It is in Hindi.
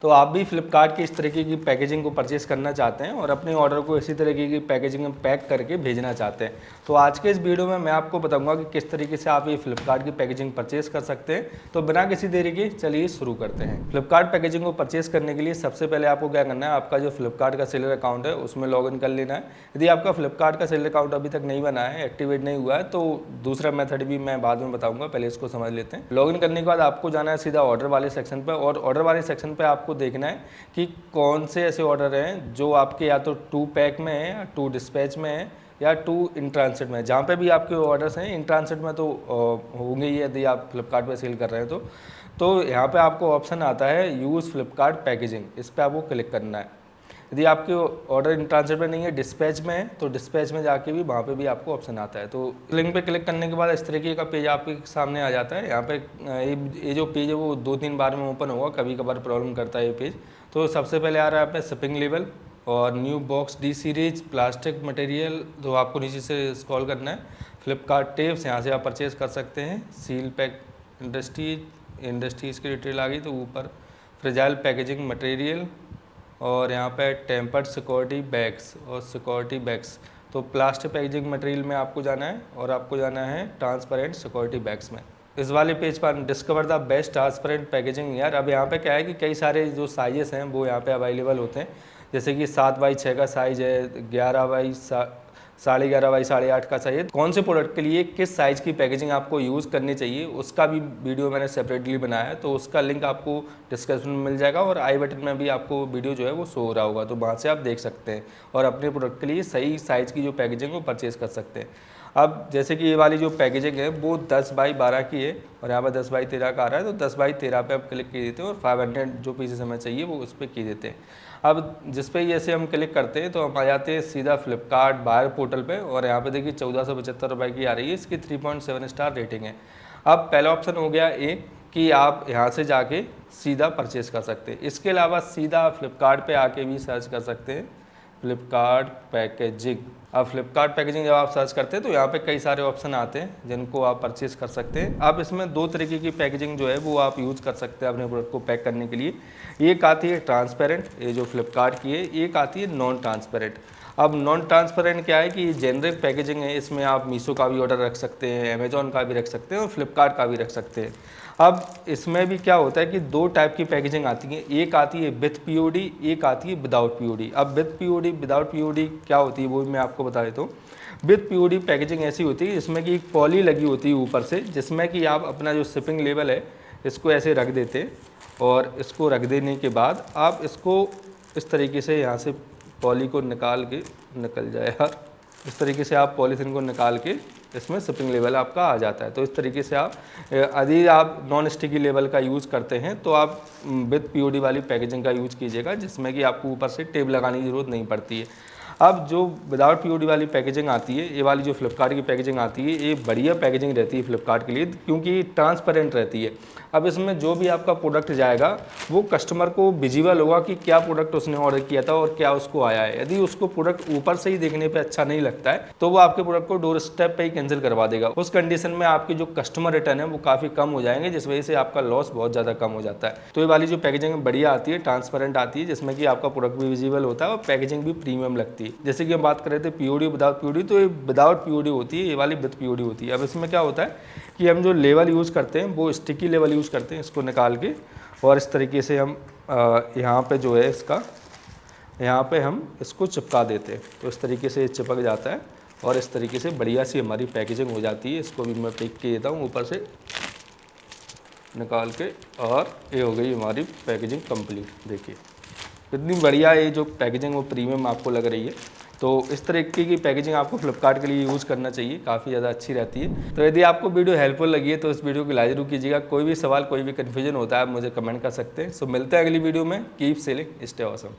तो आप भी फ्लिपकार्ट की इस तरीके की पैकेजिंग को परचेस करना चाहते हैं और अपने ऑर्डर को इसी तरीके की पैकेजिंग में पैक करके भेजना चाहते हैं, तो आज के इस वीडियो में मैं आपको बताऊंगा कि किस तरीके से आप ये फ्लिपकार्ट की पैकेजिंग परचेस कर सकते हैं। तो बिना किसी देरी के चलिए शुरू करते हैं। फ्लिपकार्ट पैकेजिंग को परचेस करने के लिए सबसे पहले आपको क्या करना है, आपका जो फ्लिपकार्ट का सेलर अकाउंट है उसमें लॉगिन कर लेना है। यदि आपका फ्लिपकार्ट का सेलर अकाउंट अभी तक नहीं बना है, एक्टिवेट नहीं हुआ है, तो दूसरा मेथड भी मैं बाद में बताऊंगा, पहले इसको समझ लेते हैं। लॉगिन करने के बाद आपको जाना है सीधा ऑर्डर वाले सेक्शन पर, और ऑर्डर वाले सेक्शन पर आपको देखना है कि कौन से ऐसे ऑर्डर हैं जो आपके या तो 2 पैक में है, या 2 डिस्पैच में है, या 2 इन ट्रांसिट में। जहाँ पे भी आपके ऑर्डर्स हैं इन ट्रांसिट में तो होंगे ही, यदि आप फ्लिपकार्ट पे सेल कर रहे हैं तो यहाँ पे आपको ऑप्शन आता है यूज़ फ्लिपकार्ट पैकेजिंग, इस पर आपको क्लिक करना है। यदि आपके ऑर्डर इन ट्रांसिट में नहीं है, डिस्पैच में है, तो डिस्पैच में जाके भी वहाँ पे भी आपको ऑप्शन आता है। तो लिंक पे क्लिक करने के बाद इस तरीके का पेज आपके सामने आ जाता है। यहाँ पे ये जो पेज है वो 2-3 बार में ओपन होगा, कभी कभार प्रॉब्लम करता है ये पेज। तो सबसे पहले आ रहा है आप शिपिंग लेवल और new box D series plastic material, तो आपको नीचे से स्क्रॉल करना है। फ्लिपकार्ट टेप्स, यहाँ से आप परचेज कर सकते हैं। सील पैक इंडस्ट्रीज़ की डिटेल आ गई, तो ऊपर फ्रेजाइल पैकेजिंग मटेरियल, और यहाँ पे टेम्पर्ड सिक्योरिटी बैग्स और सिक्योरिटी बैग्स। तो प्लास्टिक पैकेजिंग मटेरियल में आपको जाना है और आपको जाना है ट्रांसपेरेंट सिक्योरिटी बैग्स में। इस वाले पेज पर discover the best transparent packaging यार। अब यहाँ पे क्या है कि कई सारे जो साइजेस हैं वो यहाँ पे अवेलेबल होते हैं, जैसे कि 7x6 का साइज़ है, 11x11.5 का साइज है। कौन से प्रोडक्ट के लिए किस साइज़ की पैकेजिंग आपको यूज़ करनी चाहिए उसका भी वीडियो मैंने सेपरेटली बनाया है, तो उसका लिंक आपको डिस्क्रिप्शन में मिल जाएगा, और आई बटन में भी आपको वीडियो जो है वो शो हो रहा होगा, तो वहाँ से आप देख सकते हैं और अपने प्रोडक्ट के लिए सही साइज़ की जो पैकेजिंग वो परचेज़ कर सकते हैं। अब जैसे कि ये वाली जो पैकेजिंग है वो 10x12 की है, और यहाँ पर 10x13 का आ रहा है, तो 10x13 पे आप क्लिक की देते हैं और 500 जो पीसेस हमें चाहिए वो उस पर की देते हैं। अब जिस पे जैसे हम क्लिक करते हैं तो हम आ जाते हैं सीधा फ्लिपकार्ट बायर पोर्टल पे, और यहाँ पे देखिए 1475 रुपये की आ रही है, इसकी 3.7 स्टार रेटिंग है। अब पहला ऑप्शन हो गया ए कि आप यहाँ से जाके सीधा परचेज़ कर सकते हैं। इसके अलावा सीधा आप फ्लिपकार्ट पे आके भी सर्च कर सकते हैं फ्लिपकार्ट पैकेजिंग। अब फ्लिपकार्ट पैकेजिंग जब आप सर्च करते हैं तो यहाँ पे कई सारे ऑप्शन आते हैं जिनको आप परचेज कर सकते हैं। आप इसमें 2 तरीके की पैकेजिंग जो है वो आप यूज़ कर सकते हैं अपने प्रोडक्ट को पैक करने के लिए। एक आती है ट्रांसपेरेंट, ये जो फ्लिपकार्ट की है, एक आती है नॉन ट्रांसपेरेंट। अब नॉन ट्रांसपेरेंट क्या है कि ये जेनरिक पैकेजिंग है, इसमें आप मीशो का भी ऑर्डर रख सकते हैं, अमेजोन का भी रख सकते हैं और फ्लिपकार्ट का भी रख सकते हैं। अब इसमें भी क्या होता है कि 2 टाइप की पैकेजिंग आती है, एक आती है विथ पीओडी, एक आती है विदाउट पीओडी। अब विथ पीओडी विदाउट पीओडी क्या होती है वो भी मैं आपको बता देता हूँ। विथ पीओडी पैकेजिंग ऐसी होती है जिसमें कि एक पॉली लगी होती है ऊपर से, जिसमें कि आप अपना जो शिपिंग लेवल है इसको ऐसे रख देते हैं, और इसको रख देने के बाद आप इसको इस तरीके से यहाँ से पॉली को निकाल के, निकल जाए यार, इस तरीके से आप पॉलीथीन को निकाल के इसमें शिपिंग लेवल आपका आ जाता है। तो इस तरीके से आप, यदि आप नॉन स्टिकी लेवल का यूज़ करते हैं तो आप विथ पीओडी वाली पैकेजिंग का यूज़ कीजिएगा, जिसमें कि आपको ऊपर से टेप लगाने की ज़रूरत नहीं पड़ती है। अब जो विदाउट पीओडी वाली पैकेजिंग आती है, ये वाली जो फ्लिपकार्ट की पैकेजिंग आती है, ये बढ़िया पैकेजिंग रहती है फ्लिपकार्ट के लिए, क्योंकि ट्रांसपेरेंट रहती है। अब इसमें जो भी आपका प्रोडक्ट जाएगा वो कस्टमर को विजिबल होगा कि क्या प्रोडक्ट उसने ऑर्डर किया था और क्या उसको आया है। यदि उसको प्रोडक्ट ऊपर से ही देखने पे अच्छा नहीं लगता है तो वो आपके प्रोडक्ट को डोर स्टेप पे ही कैंसिल करवा देगा। उस कंडीशन में आपकी जो कस्टमर रिटर्न है वो काफ़ी कम हो जाएंगे, जिस वजह से आपका लॉस बहुत ज़्यादा कम हो जाता है। तो ये वाली जो पैकेजिंग बढ़िया आती है, ट्रांसपेरेंट आती है, जिसमें कि आपका प्रोडक्ट भी विजिबल होता है और पैकेजिंग भी प्रीमियम लगती है। जैसे कि हम बात कर रहे थे पीओडी विदाउट पीओडी, तो ये विदाउट पीओडी होती है, ये वाली विद पीओडी होती है। अब इसमें क्या होता है कि हम जो लेवल यूज़ करते हैं वो स्टिकी लेवल यूज़ करते हैं, इसको निकाल के, और इस तरीके से हम यहाँ पे जो है इसका, यहाँ पे हम इसको चिपका देते हैं, तो इस तरीके से ये चिपक जाता है और इस तरीके से बढ़िया सी हमारी पैकेजिंग हो जाती है। इसको भी मैं पैक के देता हूँ ऊपर से निकाल के, और ये हो गई हमारी पैकेजिंग कंप्लीट। देखिए कितनी बढ़िया ये जो पैकेजिंग वो प्रीमियम आपको लग रही है। तो इस तरीके की पैकेजिंग आपको फ्लिपकार्ट के लिए यूज़ करना चाहिए, काफ़ी ज़्यादा अच्छी रहती है। तो यदि आपको वीडियो हेल्पफुल लगी है तो इस वीडियो को लाइक जरूर कीजिएगा। कोई भी सवाल, कोई भी कन्फ्यूजन होता है आप मुझे कमेंट कर सकते हैं। सो मिलते हैं अगली वीडियो में। Keep selling, stay awesome.